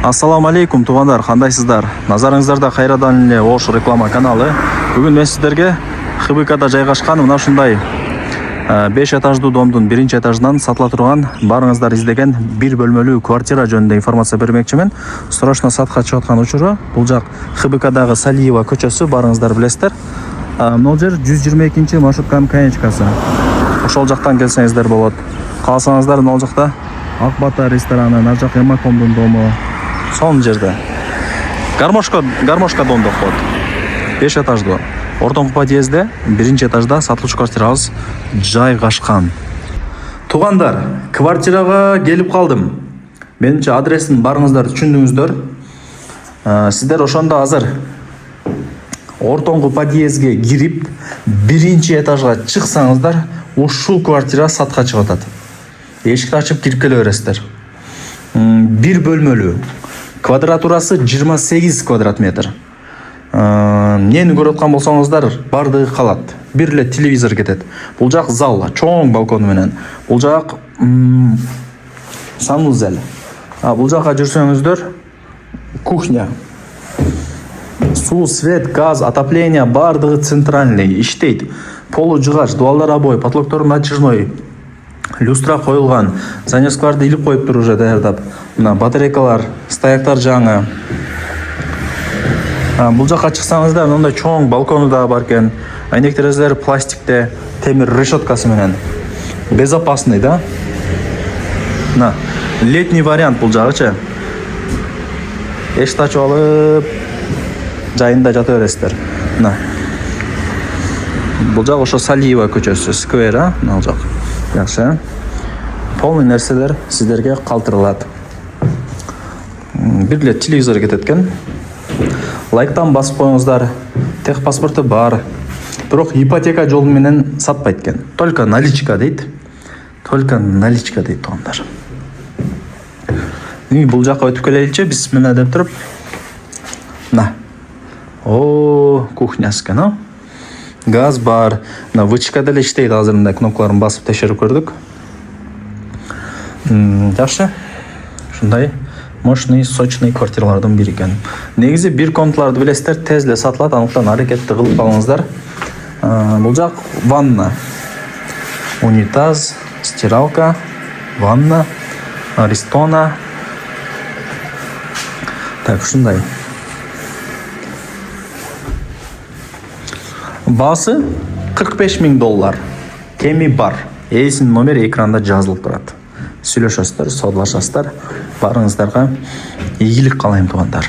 Ассаламу алейкум туғандар, қандайсыздар? Назарыңыздарда қайрадан эле Ош реклама каналы. Бүгін мен сіздерге ХБКда жайгашкан мына ушундай 5 этаждуу домдун 1-этажынан сатыла турган, барыңыздар издеген 1 бөлмөлүү квартира жөнүндө информация бермекчимин. Срочно сатка чыгып аткан учуру. Бул жак ХБКдагы Салиева көчөсү, барыңыздар билесиздер. Могул жер 122 маршрутканын конечкасы. Ошол жактан келсеңиздер болот. Кааласаңыздар могул жакта Ак Бата рестораны, нар жак Эмакомдун дому. Son жерде. Гармошка дом деп коет. 5 этаждуу. Ортоңку подъездде 1-этажда сатылуучу квартирабыз жайгашкан. Тугандар, квартирага келип калдым. Менимче адресин барыңыздар түшүндүңүздөр. Сиздер ошондо азыр ортоңку подъездге кирип 1-этажга чыксаңыздар, ушул квартира сатка чыгып атат. Эшикти ачып кирип келе бересиздер. 1 бөлмөлүү. Квадратурасы 28 квадрат метр. Нени көрүп аткан болсоңуздар, бардыгы калат. Бир эле телевизор кетет. Бул жак зал, чоң балкон менен. Бул жак санузел. Бул жака жүрсөңүздөр, кухня. Суу, свет, газ, отопление бардыгы центральный иштейт. Полу жыгач, дуалдар обой, потолоктору натяжной. Люстра коюлган, занескаларды илип коюптур уже даярдап. Мына батарейкалар, стояктар жаңы. Бул жакка чыксаңыздар, мындай чоң балкону да бар экен. Айнек терезелери пластикте, темир решеткасы менен. Безопасный, да? Мына летний вариант бул жагычы. Эшикти ачып алып, жайында жата бересиздер. Мына. Бул жак ошо Салиева көчөсү, сквер, мына жак. Жакшы. Полный нерселер сиздерге калтырылат. Бир эле телевизор кетет экен. Лайктан басып коюңуздар. Техпаспорту бар. Бирок ипотека жолу менен сатпайт экен. Только наличка дейт. Только наличка дейт тугандар. Бул жакка өтүп келеличи, бисмилла деп туруп. Мына. Кухнясы экен, Газ бар. Мына вычка деле иштейт, азыр мындай кнопкаларын басып текшерип көрдүк. Жакшы. Ушундай мощный, сочный квартиралардан бири экен. Негизи бир комнаталарды билесиздер, тез эле сатылат, анықтан аракетти кылып калыңыздар. Бул жак ванна. Унитаз, стиралка, ванна, аристона. Так, ушундай. Басы $45,000. Кеми бар. Эйсин номер экранда жазылып турат. Сүйлөшөсүздөр, содалашасыздар. Барыңыздарга ийгилик каалайм тугандар.